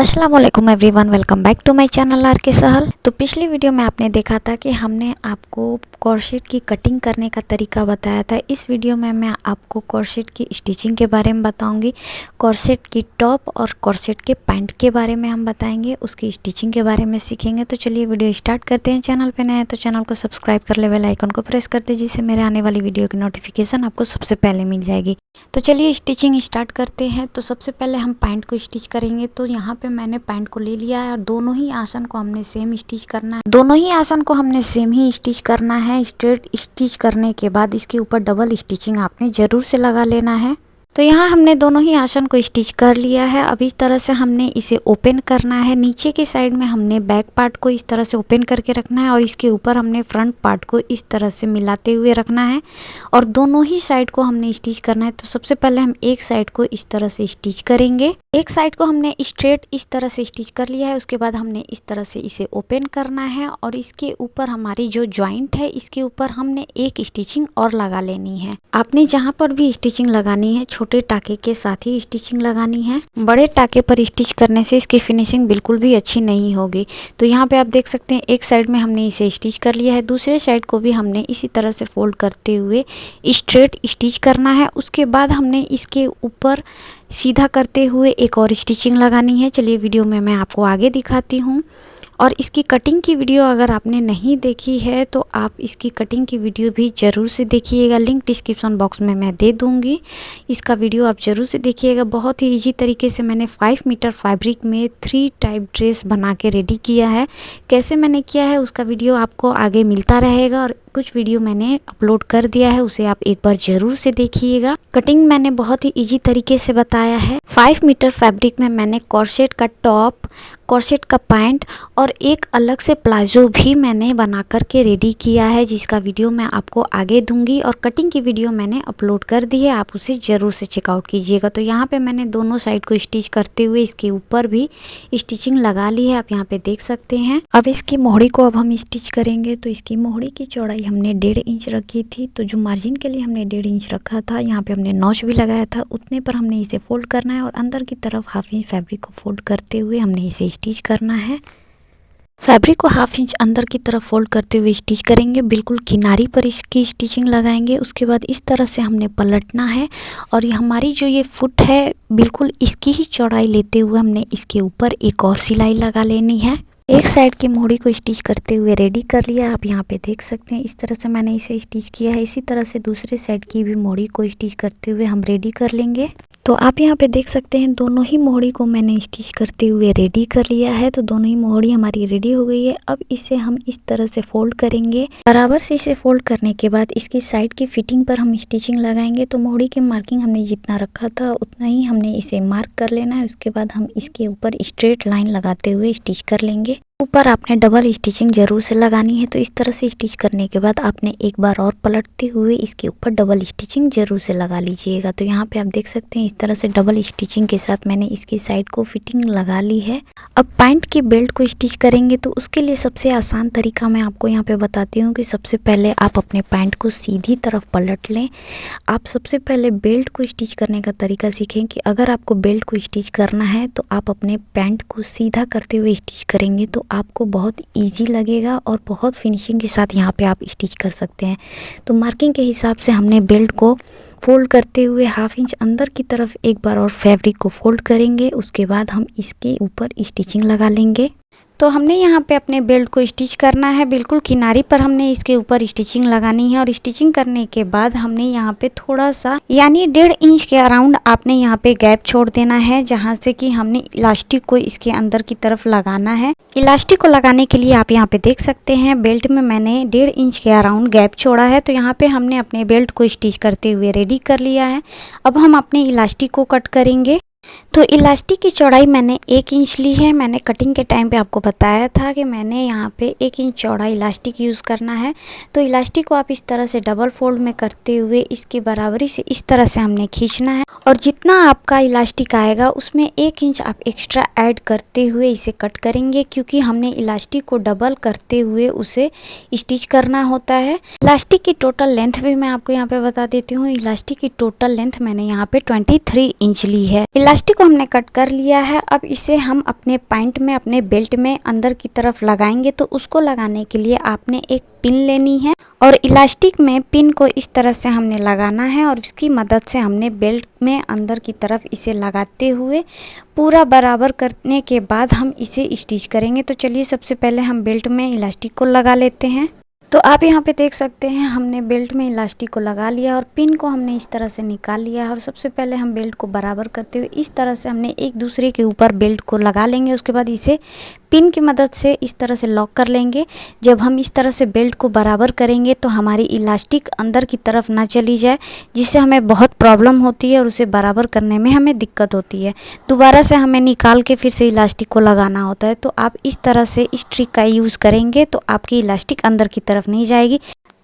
अस्सलाम वालेकुम everyone, welcome back to my channel R K Sahal. तो पिछली वीडियो में आपने देखा था कि हमने आपको कॉर्सेट की कटिंग करने का तरीका बताया था। इस वीडियो में मैं आपको कॉर्सेट की स्टिचिंग के बारे में बताऊंगी, कॉर्सेट की टॉप और कॉर्सेट के पैंट के बारे में हम बताएंगे, उसकी स्टिचिंग के बारे में सीखेंगे। तो चलिए वीडियो स्टार्ट करते हैं। चैनल पे नए हैं तो चैनल को सब्सक्राइब कर ले, बेल आइकन को प्रेस कर दे, जिससे मेरे आने वाली वीडियो की नोटिफिकेशन आपको सबसे पहले मिल जाएगी। तो चलिए स्टिचिंग स्टार्ट करते हैं। तो सबसे पहले हम पैंट को स्टिच करेंगे। तो यहाँ पे मैंने पैंट को ले लिया है और दोनों ही आसन को हमने सेम स्टिच करना है। दोनों ही आसन को हमने सेम ही स्टिच करना है। स्ट्रेट स्टिच करने के बाद इसके ऊपर डबल स्टिचिंग आपने जरूर से लगा लेना है। तो यहाँ हमने दोनों ही आसन को स्टिच कर लिया है। अब इस तरह से हमने इसे ओपन करना है। नीचे की साइड में हमने बैक पार्ट को इस तरह से ओपन करके रखना है और इसके ऊपर हमने फ्रंट पार्ट को इस तरह से मिलाते हुए रखना है और दोनों ही साइड को हमने स्टिच करना है। तो सबसे पहले हम एक साइड को इस तरह से स्टिच करेंगे। एक साइड को हमने स्ट्रेट इस तरह से स्टिच कर लिया है। उसके बाद हमने इस तरह से इसे ओपन करना है और इसके ऊपर हमारी जो जॉइंट है इसके ऊपर हमने एक स्टिचिंग और लगा लेनी है। आपने जहाँ पर भी स्टिचिंग लगानी है छोटे टाके के साथ ही स्टिचिंग लगानी है। बड़े टाके पर स्टिच करने से इसकी फिनिशिंग बिल्कुल भी अच्छी नहीं होगी। तो यहाँ पे आप देख सकते हैं एक साइड में हमने इसे स्टिच कर लिया है, दूसरे साइड को भी हमने इसी तरह से फोल्ड करते हुए स्ट्रेट स्टिच करना है। उसके बाद हमने इसके ऊपर सीधा करते हुए एक और स्टिचिंग लगानी है। चलिए वीडियो में मैं आपको आगे दिखाती हूँ। और इसकी कटिंग की वीडियो अगर आपने नहीं देखी है तो आप इसकी कटिंग की वीडियो भी ज़रूर से देखिएगा। लिंक डिस्क्रिप्शन बॉक्स में मैं दे दूँगी, इसका वीडियो आप ज़रूर से देखिएगा। बहुत ही इजी तरीके से मैंने 5 मीटर फैब्रिक में 3 टाइप ड्रेस बना के रेडी किया है। कैसे मैंने किया है उसका वीडियो आपको आगे मिलता रहेगा और कुछ वीडियो मैंने अपलोड कर दिया है, उसे आप एक बार जरूर से देखिएगा। कटिंग मैंने बहुत ही इजी तरीके से बताया है। 5 मीटर फैब्रिक में मैंने कॉर्सेट का टॉप, कॉर्सेट का पैंट और एक अलग से प्लाजो भी मैंने बना करके रेडी किया है, जिसका वीडियो मैं आपको आगे दूंगी। और कटिंग की वीडियो मैंने अपलोड कर दी है, आप उसे ज़रूर से चेकआउट कीजिएगा। तो यहाँ पे मैंने दोनों साइड को स्टिच करते हुए इसके ऊपर भी स्टिचिंग लगा ली है, आप यहाँ पे देख सकते हैं। अब इसकी मोहड़ी को अब हम स्टिच करेंगे। तो इसकी मोहड़ी की चौड़ाई हमने 1.5 इंच रखी थी। तो जो मार्जिन के लिए हमने 1.5 इंच रखा था, यहाँ पे हमने नॉच भी लगाया था, उतने पर हमने इसे फोल्ड करना है और अंदर की तरफ 1/2 इंच फैब्रिक को फोल्ड करते हुए हमने इसे स्टिच करना है। फैब्रिक को 1/2 इंच अंदर की तरफ फोल्ड करते हुए स्टिच करेंगे, बिल्कुल किनारी पर इसकी स्टिचिंग लगाएंगे। उसके बाद इस तरह से हमने पलटना है और हमारी जो ये फुट है बिल्कुल इसकी ही चौड़ाई लेते हुए हमने इसके ऊपर एक और सिलाई लगा लेनी है। एक साइड की मोहड़ी को स्टिच करते हुए रेडी कर लिया, आप यहाँ पे देख सकते हैं। इस तरह से मैंने इसे स्टिच किया है। इसी तरह से दूसरे साइड की भी मोहड़ी को स्टिच करते हुए हम रेडी कर लेंगे। तो आप यहाँ पे देख सकते हैं दोनों ही मोहड़ी को मैंने स्टिच करते हुए रेडी कर लिया है। तो दोनों ही मोहड़ी हमारी रेडी हो गई है। अब इसे हम इस तरह से फोल्ड करेंगे। बराबर से इसे फोल्ड करने के बाद इसकी साइड की फिटिंग पर हम स्टिचिंग लगाएंगे। तो मोहड़ी की मार्किंग हमने जितना रखा था उतना ही हमने इसे मार्क कर लेना है। उसके बाद हम इसके ऊपर स्ट्रेट लाइन लगाते हुए स्टिच कर लेंगे। ऊपर आपने डबल स्टिचिंग जरूर से लगानी है। तो इस तरह से स्टिच करने के बाद आपने एक बार और पलटते हुए इसके ऊपर डबल स्टिचिंग जरूर से लगा लीजिएगा। तो यहाँ पे आप देख सकते हैं इस तरह से डबल स्टिचिंग के साथ मैंने इसकी साइड को फिटिंग लगा ली है। अब पैंट की बेल्ट को स्टिच करेंगे। तो उसके लिए सबसे आसान तरीका मैं आपको यहाँ पे बताती हूँ कि सबसे पहले आप अपने पैंट को सीधी तरफ पलट लें। आप सबसे पहले बेल्ट को स्टिच करने का तरीका सीखें कि अगर आपको बेल्ट को स्टिच करना है तो आप अपने पैंट को सीधा करते हुए स्टिच करेंगे तो आपको बहुत इजी लगेगा और बहुत फिनिशिंग के साथ यहाँ पे आप स्टिच कर सकते हैं। तो मार्किंग के हिसाब से हमने बेल्ट को फोल्ड करते हुए 1/2 इंच अंदर की तरफ एक बार और फैब्रिक को फोल्ड करेंगे। उसके बाद हम इसके ऊपर स्टिचिंग लगा लेंगे। तो हमने यहाँ पे अपने बेल्ट को स्टिच करना है, बिल्कुल किनारी पर हमने इसके ऊपर स्टिचिंग लगानी है। और स्टिचिंग करने के बाद हमने यहाँ पे थोड़ा सा यानी 1.5 इंच के अराउंड आपने यहाँ पे गैप छोड़ देना है, जहाँ से कि हमने इलास्टिक को इसके अंदर की तरफ लगाना है। इलास्टिक को लगाने के लिए आप यहाँ पे देख सकते हैं बेल्ट में मैंने 1.5 इंच के अराउंड गैप छोड़ा है। तो यहाँ पे हमने अपने बेल्ट को स्टिच करते हुए रेडी कर लिया है। अब हम अपने इलास्टिक को कट करेंगे। तो इलास्टिक की चौड़ाई मैंने 1 इंच ली है। मैंने कटिंग के टाइम पे आपको बताया था कि मैंने यहाँ पे 1 इंच चौड़ा इलास्टिक यूज़ करना है। तो इलास्टिक को आप इस तरह से डबल फोल्ड में करते हुए इसकी बराबरी से इस तरह से हमने खींचना है और जितना आपका इलास्टिक आएगा उसमें 1 इंच आप एक्स्ट्रा ऐड करते हुए इसे कट करेंगे, क्योंकि हमने इलास्टिक को डबल करते हुए उसे स्टिच करना होता है। इलास्टिक की टोटल लेंथ भी मैं आपको यहाँ पे बता देती हूँ। इलास्टिक की टोटल लेंथ मैंने यहाँ पे 23 इंच ली है। इलास्टिक को को हमने कट कर लिया है। अब इसे हम अपने पैंट में, अपने बेल्ट में अंदर की तरफ लगाएंगे। तो उसको लगाने के लिए आपने एक पिन लेनी है और इलास्टिक में पिन को इस तरह से हमने लगाना है और इसकी मदद से हमने बेल्ट में अंदर की तरफ इसे लगाते हुए पूरा बराबर करने के बाद हम इसे स्टिच करेंगे। तो चलिए सबसे पहले हम बेल्ट में इलास्टिक को लगा लेते हैं। तो आप यहाँ पे देख सकते हैं हमने बेल्ट में इलास्टिक को लगा लिया और पिन को हमने इस तरह से निकाल लिया। और सबसे पहले हम बेल्ट को बराबर करते हुए इस तरह से हमने एक दूसरे के ऊपर बेल्ट को लगा लेंगे। उसके बाद इसे पिन की मदद से इस तरह से लॉक कर लेंगे। जब हम इस तरह से बेल्ट को बराबर करेंगे तो हमारी इलास्टिक अंदर की तरफ ना चली जाए, जिससे हमें बहुत प्रॉब्लम होती है और उसे बराबर करने में हमें दिक्कत होती है। दोबारा से हमें निकाल के फिर से इलास्टिक को लगाना होता है। तो आप इस तरह से इस ट्रिक का यूज़ करेंगे तो आपकी इलास्टिक अंदर की तरफ नहीं जाएगी।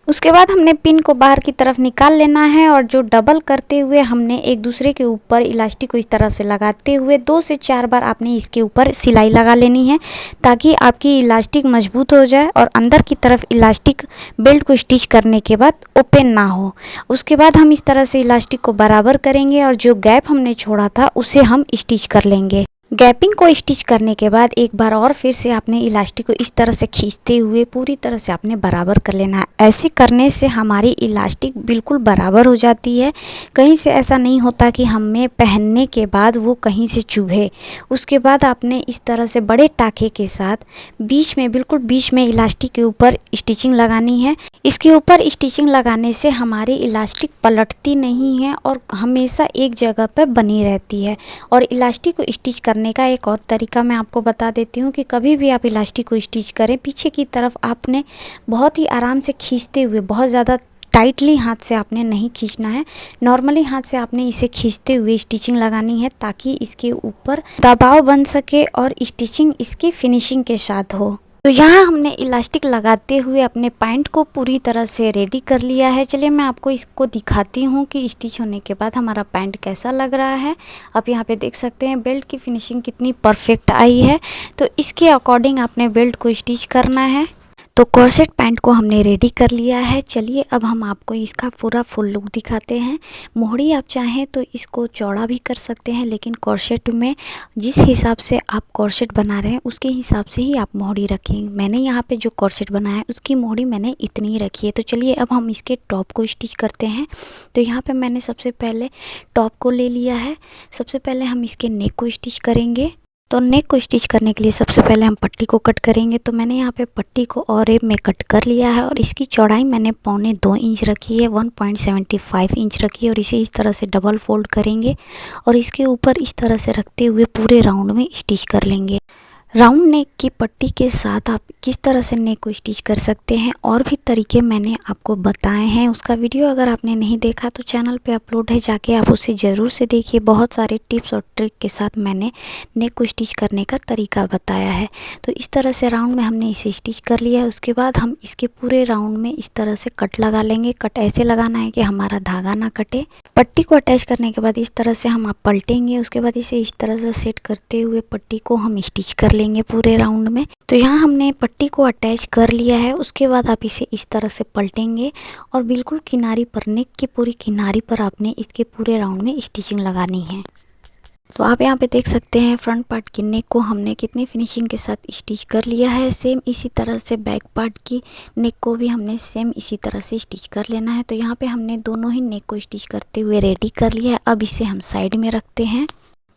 उसके बाद हमने पिन को बाहर की तरफ निकाल लेना है और जो डबल करते हुए हमने एक दूसरे के ऊपर इलास्टिक को इस तरह से लगाते हुए 2 से 4 बार आपने इसके ऊपर सिलाई लगा लेनी है, ताकि आपकी इलास्टिक मजबूत हो जाए और अंदर की तरफ इलास्टिक बेल्ट को स्टिच करने के बाद ओपन ना हो। उसके बाद हम इस तरह से इलास्टिक को बराबर करेंगे और जो गैप हमने छोड़ा था उसे हम स्टिच कर लेंगे। गैपिंग को स्टिच करने के बाद एक बार और फिर से आपने इलास्टिक को इस तरह से खींचते हुए पूरी तरह से आपने बराबर कर लेना है। ऐसे करने से हमारी इलास्टिक बिल्कुल बराबर हो जाती है। कहीं से ऐसा नहीं होता कि हमें पहनने के बाद वो कहीं से चुभे। उसके बाद आपने इस तरह से बड़े टाके के साथ बीच में, बिल्कुल बीच में इलास्टिक के ऊपर स्टिचिंग लगानी है। इसके ऊपर स्टिचिंग लगाने से हमारी इलास्टिक पलटती नहीं है और हमेशा एक जगह पर बनी रहती है। और इलास्टिक को स्टिच करने का एक और तरीका मैं आपको बता देती हूँ कि कभी भी आप इलास्टिक को स्टिच करें, पीछे की तरफ आपने बहुत ही आराम से खींचते हुए, बहुत ज़्यादा टाइटली हाथ से आपने नहीं खींचना है, नॉर्मली हाथ से आपने इसे खींचते हुए स्टिचिंग लगानी है, ताकि इसके ऊपर दबाव बन सके और स्टिचिंग इसकी फिनिशिंग के साथ हो। तो यहाँ हमने इलास्टिक लगाते हुए अपने पैंट को पूरी तरह से रेडी कर लिया है। चलिए मैं आपको इसको दिखाती हूँ कि स्टिच होने के बाद हमारा पैंट कैसा लग रहा है। आप यहाँ पे देख सकते हैं बेल्ट की फिनिशिंग कितनी परफेक्ट आई है। तो इसके अकॉर्डिंग आपने बेल्ट को स्टिच करना है। तो कॉर्सेट पैंट को हमने रेडी कर लिया है। चलिए अब हम आपको इसका पूरा फुल लुक दिखाते हैं। मोहरी आप चाहें तो इसको चौड़ा भी कर सकते हैं, लेकिन कॉर्सेट में जिस हिसाब से आप कॉर्सेट बना रहे हैं उसके हिसाब से ही आप मोहरी रखें। मैंने यहाँ पे जो कॉर्सेट बनाया है उसकी मोहरी मैंने इतनी ही रखी है। तो चलिए अब हम इसके टॉप को स्टिच करते हैं। तो यहाँ पर मैंने सबसे पहले टॉप को ले लिया है। सबसे पहले हम इसके नेक को स्टिच करेंगे। तो नेक को स्टिच करने के लिए सबसे पहले हम पट्टी को कट करेंगे। तो मैंने यहाँ पे पट्टी को और में कट कर लिया है और इसकी चौड़ाई मैंने 1.25 इंच रखी है, 1.75 इंच रखी है। और इसे इस तरह से डबल फोल्ड करेंगे और इसके ऊपर इस तरह से रखते हुए पूरे राउंड में स्टिच कर लेंगे। राउंड नेक की पट्टी के साथ आप किस तरह से नेक को स्टिच कर सकते हैं और भी तरीके मैंने आपको बताए हैं। उसका वीडियो अगर आपने नहीं देखा तो चैनल पे अपलोड है, जाके आप उसे ज़रूर से देखिए। बहुत सारे टिप्स और ट्रिक के साथ मैंने नेक को स्टिच करने का तरीका बताया है। तो इस तरह से राउंड में हमने इसे स्टिच कर लिया है। उसके बाद हम इसके पूरे राउंड में इस तरह से कट लगा लेंगे। कट ऐसे लगाना है कि हमारा धागा ना कटे। पट्टी को अटैच करने के बाद इस तरह से हम पलटेंगे। उसके बाद इसे इस तरह से सेट करते हुए पट्टी को हम स्टिच कर लेंगे पूरे राउंड में। तो यहाँ हमने पट्टी को अटैच कर लिया है। उसके बाद आप इसे इस तरह से पलटेंगे और बिल्कुल किनारी पर, नेक की पूरी किनारी पर आपने इसके पूरे राउंड में स्टिचिंग लगानी है। तो आप यहाँ पे देख सकते हैं फ्रंट पार्ट की नेक को हमने कितनी फिनिशिंग के साथ स्टिच कर लिया है। सेम इसी तरह से बैक पार्ट की नेक को भी हमने सेम इसी तरह से स्टिच कर लेना है। तो यहाँ पे हमने दोनों ही नेक को स्टिच करते हुए रेडी कर लिया है। अब इसे हम साइड में रखते हैं।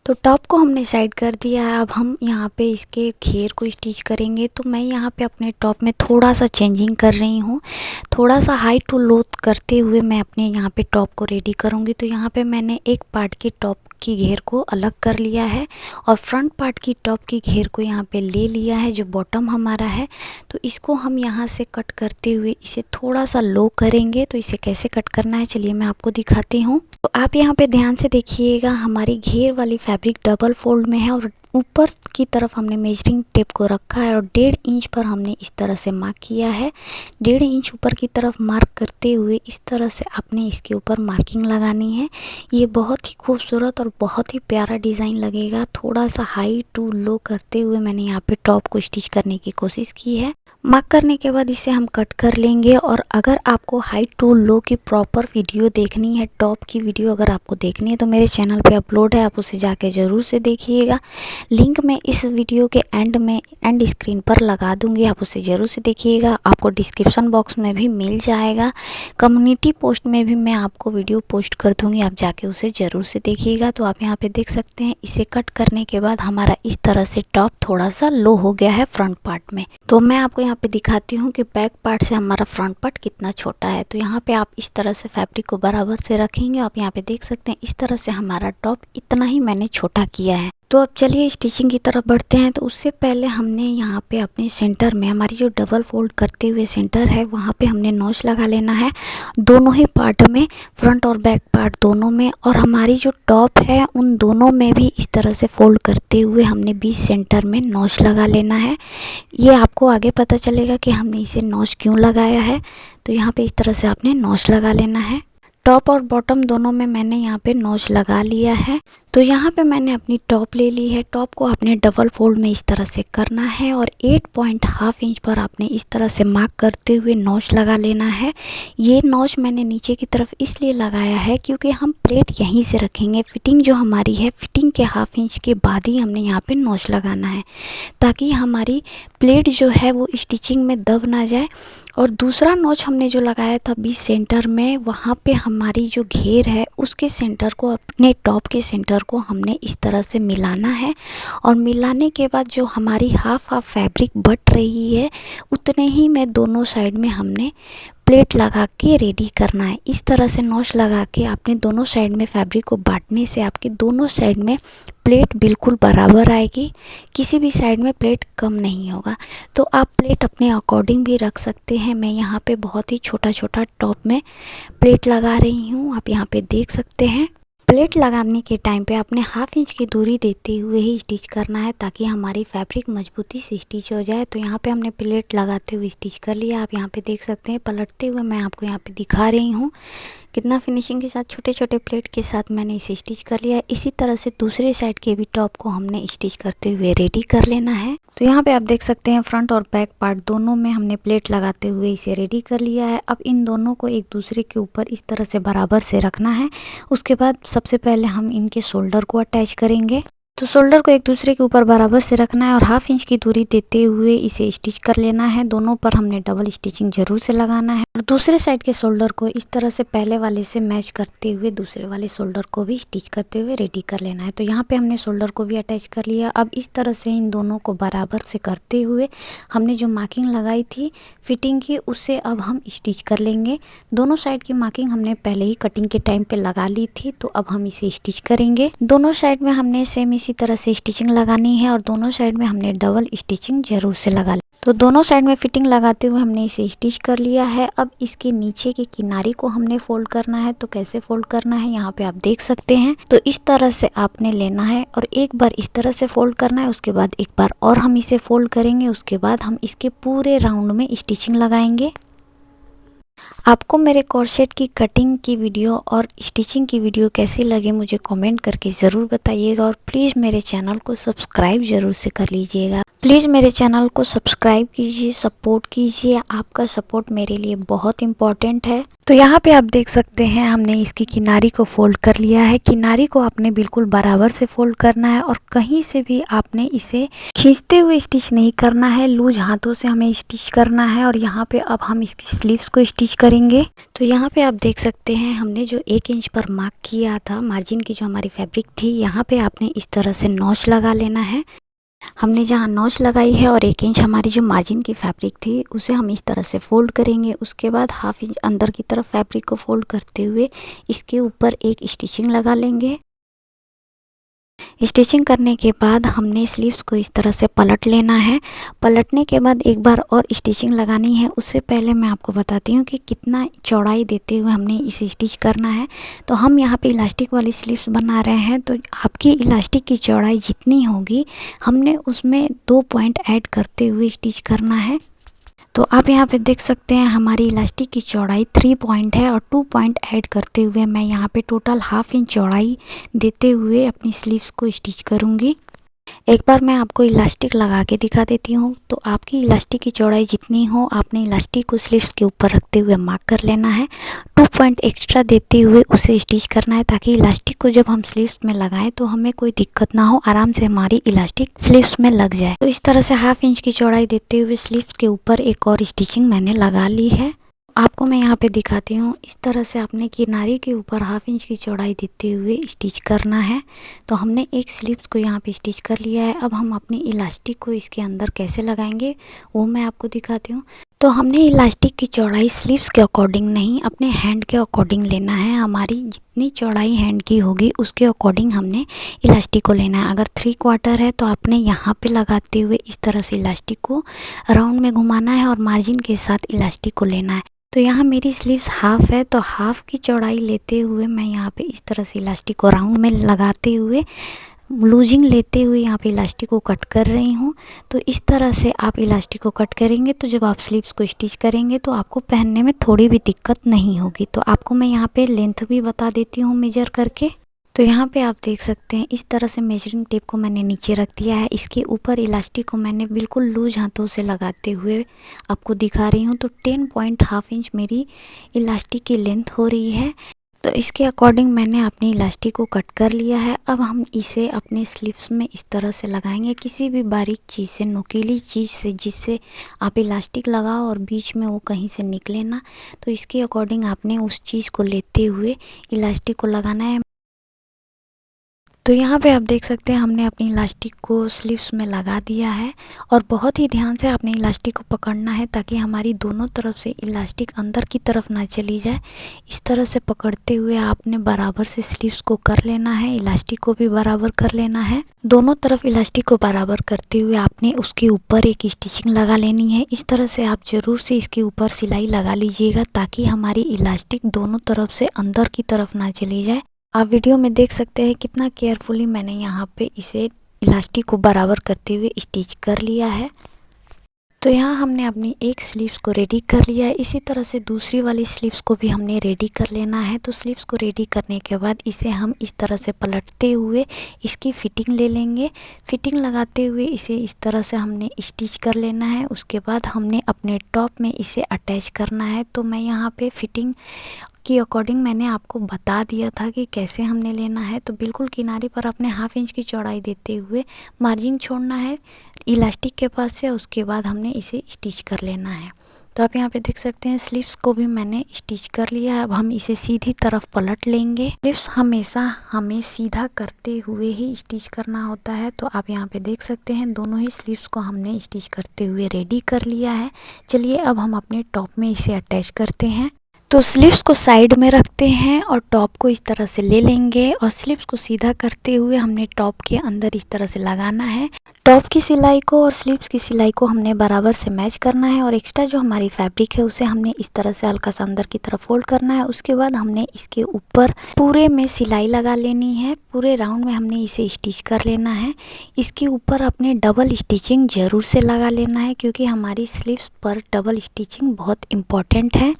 तो टॉप को हमने साइड कर दिया है। अब हम यहाँ पे इसके घेर को स्टिच करेंगे। तो मैं यहाँ पे अपने टॉप में थोड़ा सा चेंजिंग कर रही हूँ, थोड़ा सा हाई टू लो करते हुए मैं अपने यहाँ पे टॉप को रेडी करूँगी। तो यहाँ पे मैंने एक पार्ट की टॉप की घेर को अलग कर लिया है और फ्रंट पार्ट की टॉप की घेर को यहाँ पे ले लिया है, जो बॉटम हमारा है। तो इसको हम यहाँ से कट करते हुए इसे थोड़ा सा लो करेंगे। तो इसे कैसे कट करना है चलिए मैं आपको दिखाती हूँ। तो आप यहाँ पे ध्यान से देखिएगा, हमारी घेर वाली फैब्रिक डबल फोल्ड में है और ऊपर की तरफ हमने मेजरिंग टेप को रखा है और 1.5 इंच पर हमने इस तरह से मार्क किया है। 1.5 इंच ऊपर की तरफ मार्क करते हुए इस तरह से आपने इसके ऊपर मार्किंग लगानी है। ये बहुत ही खूबसूरत और बहुत ही प्यारा डिज़ाइन लगेगा। थोड़ा सा हाई टू लो करते हुए मैंने यहाँ पे टॉप को स्टिच करने की कोशिश की है। मार्क करने के बाद इसे हम कट कर लेंगे। और अगर आपको हाई टू लो की प्रॉपर वीडियो देखनी है, टॉप की वीडियो अगर आपको देखनी है तो मेरे चैनल पे अपलोड है, आप उसे जाके ज़रूर से देखिएगा। लिंक मैं इस वीडियो के एंड स्क्रीन पर लगा दूंगी, आप उसे ज़रूर से देखिएगा। आपको डिस्क्रिप्शन बॉक्स में भी मिल जाएगा, कम्युनिटी पोस्ट में भी मैं आपको वीडियो पोस्ट कर दूंगी, आप जाके उसे ज़रूर से देखिएगा। तो आप यहाँ पे देख सकते हैं, इसे कट करने के बाद हमारा इस तरह से टॉप थोड़ा सा लो हो गया है फ्रंट पार्ट में। तो मैं आपको यहाँ पे दिखाती हूँ कि बैक पार्ट से हमारा फ्रंट पार्ट कितना छोटा है। तो यहाँ पे आप इस तरह से फैब्रिक को बराबर से रखेंगे। आप यहाँ पे देख सकते हैं इस तरह से हमारा टॉप इतना ही मैंने छोटा किया है। तो अब चलिए स्टिचिंग की तरफ बढ़ते हैं। तो उससे पहले हमने यहाँ पे अपने सेंटर में हमारी जो डबल फोल्ड करते हुए सेंटर है वहाँ पे हमने नॉच लगा लेना है, दोनों ही पार्ट में, फ्रंट और बैक पार्ट दोनों में। और हमारी जो टॉप है उन दोनों में भी इस तरह से फोल्ड करते हुए हमने बीच सेंटर में नॉच लगा लेना है। ये आपको आगे पता चलेगा कि हमने इसे नॉच क्यों लगाया है। तो यहाँ पे इस तरह से आपने नॉच लगा लेना है। टॉप और बॉटम दोनों में मैंने यहाँ पे नॉच लगा लिया है। तो यहाँ पे मैंने अपनी टॉप ले ली है। टॉप को आपने डबल फोल्ड में इस तरह से करना है और 8.5 इंच पर आपने इस तरह से मार्क करते हुए नॉच लगा लेना है। ये नॉच मैंने नीचे की तरफ इसलिए लगाया है क्योंकि हम प्लेट यहीं से रखेंगे। फिटिंग जो हमारी है, फिटिंग के 1/2 इंच के बाद ही हमने यहाँ पे नॉच लगाना है, ताकि हमारी प्लेट जो है वो स्टिचिंग में दब ना जाए। और दूसरा नॉच हमने जो लगाया था बीच सेंटर में, वहाँ पे हमारी जो घेर है उसके सेंटर को, अपने टॉप के सेंटर को हमने इस तरह से मिलाना है। और मिलाने के बाद जो हमारी हाफ फैब्रिक बट रही है उतने ही में दोनों साइड में हमने प्लेट लगा के रेडी करना है। इस तरह से नॉच लगा के आपने दोनों साइड में फैब्रिक को बांटने से आपके दोनों साइड में प्लेट बिल्कुल बराबर आएगी, किसी भी साइड में प्लेट कम नहीं होगा। तो आप प्लेट अपने अकॉर्डिंग भी रख सकते हैं। मैं यहाँ पे बहुत ही छोटा छोटा टॉप में प्लेट लगा रही हूँ, आप यहाँ पे देख सकते हैं। प्लेट लगाने के टाइम पे आपने 1/2 इंच की दूरी देते हुए ही स्टिच करना है, ताकि हमारी फैब्रिक मजबूती से स्टिच हो जाए। तो यहाँ पे हमने प्लेट लगाते हुए स्टिच कर लिया, आप यहाँ पे देख सकते हैं। पलटते हुए मैं आपको यहाँ पे दिखा रही हूँ कितना फिनिशिंग के साथ, छोटे छोटे प्लेट के साथ मैंने इसे स्टिच कर लिया है। इसी तरह से दूसरे साइड के भी टॉप को हमने स्टिच करते हुए रेडी कर लेना है। तो यहाँ पे आप देख सकते हैं फ्रंट और बैक पार्ट दोनों में हमने प्लेट लगाते हुए इसे रेडी कर लिया है। अब इन दोनों को एक दूसरे के ऊपर इस तरह से बराबर से रखना है। उसके बाद सबसे पहले हम इनके शोल्डर को अटैच करेंगे। तो शोल्डर को एक दूसरे के ऊपर बराबर से रखना है और 1/2 इंच की दूरी देते हुए इसे स्टिच कर लेना है। दोनों पर हमने डबल स्टिचिंग जरूर से लगाना है। और दूसरे साइड के शोल्डर को इस तरह से पहले वाले से मैच करते हुए दूसरे वाले शोल्डर को भी स्टिच करते हुए रेडी कर लेना है। तो यहाँ पे हमने शोल्डर को भी अटैच कर लिया। अब इस तरह से इन दोनों को बराबर से करते हुए हमने जो मार्किंग लगाई थी फिटिंग की, उससे अब हम स्टिच कर लेंगे। दोनों साइड की मार्किंग हमने पहले ही कटिंग के टाइम पे लगा ली थी, तो अब हम इसे स्टिच करेंगे। दोनों साइड में हमने सेम इसी तरह से स्टिचिंग लगानी है और दोनों साइड में हमने डबल स्टिचिंग जरूर से लगा ली। तो दोनों साइड में फिटिंग लगाते हुए हमने इसे स्टिच कर लिया है। अब इसके नीचे की किनारी को हमने फोल्ड करना है। तो कैसे फोल्ड करना है यहाँ पे आप देख सकते हैं। तो इस तरह से आपने लेना है और एक बार इस तरह से फोल्ड करना है, उसके बाद एक बार और हम इसे फोल्ड करेंगे। उसके बाद हम इसके पूरे राउंड में स्टिचिंग लगाएंगे। आपको मेरे कॉर्सेट की कटिंग की वीडियो और स्टिचिंग की वीडियो कैसी लगे मुझे कमेंट करके ज़रूर बताइएगा। और प्लीज़ मेरे चैनल को सब्सक्राइब ज़रूर से कर लीजिएगा। प्लीज़ मेरे चैनल को सब्सक्राइब कीजिए, सपोर्ट कीजिए। आपका सपोर्ट मेरे लिए बहुत इम्पोर्टेंट है। तो यहाँ पे आप देख सकते हैं हमने इसकी किनारी को फोल्ड कर लिया है। किनारी को आपने बिल्कुल बराबर से फोल्ड करना है और कहीं से भी आपने इसे खींचते हुए स्टिच नहीं करना है, लूज हाथों से हमें स्टिच करना है। और यहाँ पे अब हम इसकी स्लीव्स को स्टिच करेंगे। तो यहाँ पे आप देख सकते हैं हमने जो 1 इंच पर मार्क किया था मार्जिन की जो हमारी फैब्रिक थी, यहाँ पे आपने इस तरह से नॉच लगा लेना है। हमने जहाँ नॉच लगाई है और 1 इंच हमारी जो मार्जिन की फैब्रिक थी उसे हम इस तरह से फोल्ड करेंगे। उसके बाद 1/2 इंच अंदर की तरफ फैब्रिक को फोल्ड करते हुए इसके ऊपर एक स्टिचिंग लगा लेंगे। स्टिचिंग करने के बाद हमने स्लीव्स को इस तरह से पलट लेना है। पलटने के बाद एक बार और स्टिचिंग लगानी है। उससे पहले मैं आपको बताती हूँ कि कितना चौड़ाई देते हुए हमने इसे स्टिच करना है। तो हम यहाँ पे इलास्टिक वाली स्लीव्स बना रहे हैं, तो आपकी इलास्टिक की चौड़ाई जितनी होगी हमने उसमें 2 पॉइंट ऐड करते हुए स्टिच करना है। तो आप यहाँ पे देख सकते हैं हमारी इलास्टिक की चौड़ाई 3 पॉइंट है और 2 पॉइंट ऐड करते हुए मैं यहाँ पे टोटल 1/2 इंच चौड़ाई देते हुए अपनी स्लीव्स को स्टिच करूँगी। एक बार मैं आपको इलास्टिक लगा के दिखा देती हूँ। तो आपकी इलास्टिक की चौड़ाई जितनी हो आपने इलास्टिक को स्लीव्स के ऊपर रखते हुए मार्क कर लेना है। 2 पॉइंट एक्स्ट्रा देते हुए उसे स्टिच करना है, ताकि इलास्टिक को जब हम स्लीव्स में लगाएं तो हमें कोई दिक्कत ना हो, आराम से हमारी इलास्टिक स्लीव्स में लग जाए। तो इस तरह से 1/2 इंच की चौड़ाई देते हुए स्लीव्स के ऊपर एक और स्टिचिंग मैंने लगा ली है। आपको मैं यहाँ पे दिखाती हूँ। इस तरह से आपने किनारे के ऊपर 1/2 इंच की चौड़ाई देते हुए स्टिच करना है। तो हमने एक स्लीव्स को यहाँ पे स्टिच कर लिया है। अब हम अपनी इलास्टिक को इसके अंदर कैसे लगाएंगे वो मैं आपको दिखाती हूँ। तो हमने इलास्टिक की चौड़ाई स्लीव्स के अकॉर्डिंग नहीं, अपने हैंड के अकॉर्डिंग लेना है। हमारी जितनी चौड़ाई हैंड की होगी उसके अकॉर्डिंग हमने इलास्टिक को लेना है। अगर 3/4 है तो आपने यहाँ पे लगाते हुए इस तरह से इलास्टिक को राउंड में घुमाना है और मार्जिन के साथ इलास्टिक को लेना है। तो यहाँ मेरी स्लीव्स 1/2 है, तो 1/2 की चौड़ाई लेते हुए मैं यहाँ पे इस तरह से इलास्टिक को राउंड में लगाते हुए लूजिंग लेते हुए यहाँ पे इलास्टिक को कट कर रही हूँ। तो इस तरह से आप इलास्टिक को कट करेंगे तो जब आप स्लीव्स को स्टिच करेंगे तो आपको पहनने में थोड़ी भी दिक्कत नहीं होगी। तो आपको मैं यहाँ पे लेंथ भी बता देती हूँ मेजर करके। तो यहाँ पे आप देख सकते हैं इस तरह से मेजरिंग टेप को मैंने नीचे रख दिया है। इसके ऊपर इलास्टिक को मैंने बिल्कुल लूज हाथों से लगाते हुए आपको दिखा रही हूँ। तो 10 पॉइंट 1/2 इंच मेरी इलास्टिक की लेंथ हो रही है। तो इसके अकॉर्डिंग मैंने अपनी इलास्टिक को कट कर लिया है। अब हम इसे अपने स्लीव्स में इस तरह से लगाएंगे, किसी भी बारीक चीज़ से, नुकीली चीज़ से, जिससे आप इलास्टिक लगाओ और बीच में वो कहीं से निकले ना। तो इसके अकॉर्डिंग आपने उस चीज़ को लेते हुए इलास्टिक को लगाना है। तो यहाँ पे आप देख सकते हैं हमने अपनी इलास्टिक को स्लीव्स में लगा दिया है और बहुत ही ध्यान से आपने इलास्टिक को पकड़ना है, ताकि हमारी दोनों तरफ से इलास्टिक अंदर की तरफ ना चली जाए। इस तरह से पकड़ते हुए आपने बराबर से स्लीव्स को कर लेना है, इलास्टिक को भी बराबर कर लेना है। दोनों तरफ इलास्टिक को बराबर करते हुए आपने उसके ऊपर एक स्टिचिंग लगा लेनी है। इस तरह से आप ज़रूर से इसके ऊपर सिलाई लगा लीजिएगा, ताकि हमारी इलास्टिक दोनों तरफ से अंदर की तरफ ना चली जाए। आप वीडियो में देख सकते हैं कितना केयरफुली मैंने यहाँ पे इसे इलास्टिक को बराबर करते हुए स्टिच कर लिया है। तो यहाँ हमने अपनी एक स्लीव्स को रेडी कर लिया है। इसी तरह से दूसरी वाली स्लीव्स को भी हमने रेडी कर लेना है। तो स्लीव्स को रेडी करने के बाद इसे हम इस तरह से पलटते हुए इसकी फिटिंग ले लेंगे। फिटिंग लगाते हुए इसे इस तरह से हमने स्टिच कर लेना है। उसके बाद हमने अपने टॉप में इसे अटैच करना है। तो मैं यहाँ पे फिटिंग के अकॉर्डिंग मैंने आपको बता दिया था कि कैसे हमने लेना है। तो बिल्कुल किनारे पर अपने 1/2 इंच की चौड़ाई देते हुए मार्जिन छोड़ना है इलास्टिक के पास से। उसके बाद हमने इसे स्टिच कर लेना है। तो आप यहाँ पे देख सकते हैं स्लीव्स को भी मैंने स्टिच कर लिया है। अब हम इसे सीधी तरफ पलट लेंगे। स्लीव्स हमेशा हमें सीधा करते हुए ही स्टिच करना होता है। तो आप यहाँ पे देख सकते हैं दोनों ही स्लीव्स को हमने स्टिच करते हुए रेडी कर लिया है। चलिए अब हम अपने टॉप में इसे अटैच करते हैं। तो स्लीव्स को साइड में रखते हैं और टॉप को इस तरह से ले लेंगे और स्लीव्स को सीधा करते हुए हमने टॉप के अंदर इस तरह से लगाना है। टॉप की सिलाई को और स्लीव्स की सिलाई को हमने बराबर से मैच करना है और एक्स्ट्रा जो हमारी फैब्रिक है उसे हमने इस तरह से हल्का सा अंदर की तरफ फोल्ड करना है। उसके बाद हमने इसके ऊपर पूरे में सिलाई लगा लेनी है। पूरे राउंड में हमने इसे स्टिच कर लेना है। इसके ऊपर अपने डबल स्टिचिंग ज़रूर से लगा लेना है, क्योंकि हमारी स्लीव्स पर डबल स्टिचिंग बहुत इम्पॉर्टेंट है।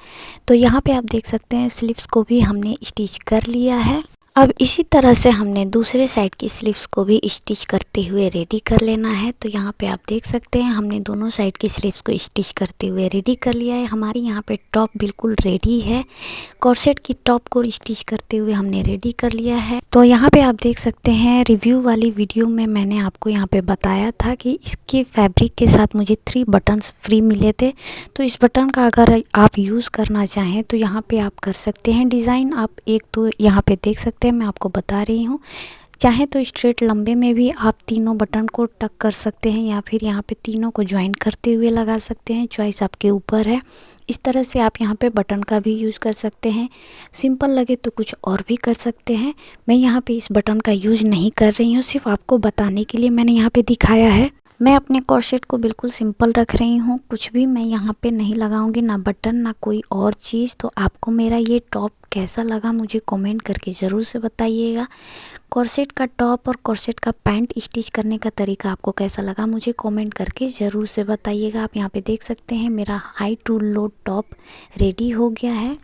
तो यहाँ पे आप देख सकते हैं स्लीव्स को भी हमने स्टिच कर लिया है। अब इसी तरह से हमने दूसरे साइड की स्लीव्स को भी स्टिच करते हुए रेडी कर लेना है। तो यहाँ पे आप देख सकते हैं हमने दोनों साइड की स्लीव्स को स्टिच करते हुए रेडी कर लिया है। हमारी यहाँ पे टॉप बिल्कुल रेडी है। कॉर्सेट की टॉप को स्टिच करते हुए हमने रेडी कर लिया है। तो यहाँ पे आप देख सकते हैं रिव्यू वाली वीडियो में मैंने आपको यहाँ पे बताया था कि इसके फैब्रिक के साथ मुझे 3 बटन्स फ्री मिले थे। तो इस बटन का अगर आप यूज़ करना चाहें तो यहाँ पे आप कर सकते हैं। डिज़ाइन आप एक तो यहाँ पे देख सकते हैं, मैं आपको बता रही हूँ। चाहे तो स्ट्रेट लंबे में भी आप तीनों बटन को टक कर सकते हैं, या फिर यहाँ पे तीनों को ज्वाइन करते हुए लगा सकते हैं। चॉइस आपके ऊपर है। इस तरह से आप यहाँ पे बटन का भी यूज़ कर सकते हैं। सिंपल लगे तो कुछ और भी कर सकते हैं। मैं यहाँ पे इस बटन का यूज़ नहीं कर रही हूँ, सिर्फ आपको बताने के लिए मैंने यहाँ पे दिखाया है। मैं अपने कॉर्सेट को बिल्कुल सिंपल रख रही हूँ, कुछ भी मैं यहाँ पे नहीं लगाऊंगी, ना बटन ना कोई और चीज़। तो आपको मेरा ये टॉप कैसा लगा मुझे कमेंट करके ज़रूर से बताइएगा। कॉर्सेट का टॉप और कॉर्सेट का पैंट स्टिच करने का तरीका आपको कैसा लगा मुझे कमेंट करके ज़रूर से बताइएगा। आप यहाँ पे देख सकते हैं मेरा high to low top ready हो गया है।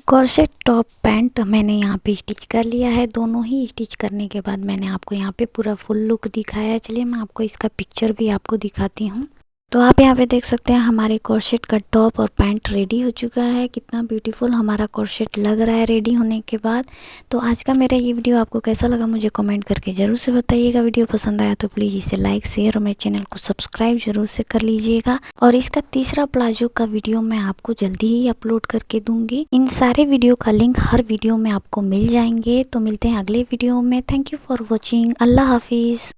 कॉर्सेट टॉप पैंट मैंने यहाँ पे स्टिच कर लिया है। दोनों ही स्टिच करने के बाद मैंने आपको यहाँ पे पूरा फुल लुक दिखाया है। चलिए मैं आपको इसका पिक्चर भी आपको दिखाती हूँ। तो आप यहाँ पे देख सकते हैं हमारे कॉर्सेट का टॉप और पैंट रेडी हो चुका है। कितना ब्यूटीफुल हमारा कॉर्सेट लग रहा है रेडी होने के बाद। तो आज का मेरा ये वीडियो आपको कैसा लगा मुझे कमेंट करके ज़रूर से बताइएगा। वीडियो पसंद आया तो प्लीज़ इसे लाइक शेयर और मेरे चैनल को सब्सक्राइब जरूर से कर लीजिएगा। और इसका तीसरा प्लाजो का वीडियो मैं आपको जल्दी ही अपलोड करके दूंगी। इन सारे वीडियो का लिंक हर वीडियो में आपको मिल जाएंगे। तो मिलते हैं अगले वीडियो में। Thank you for watching. Allah हाफिज़।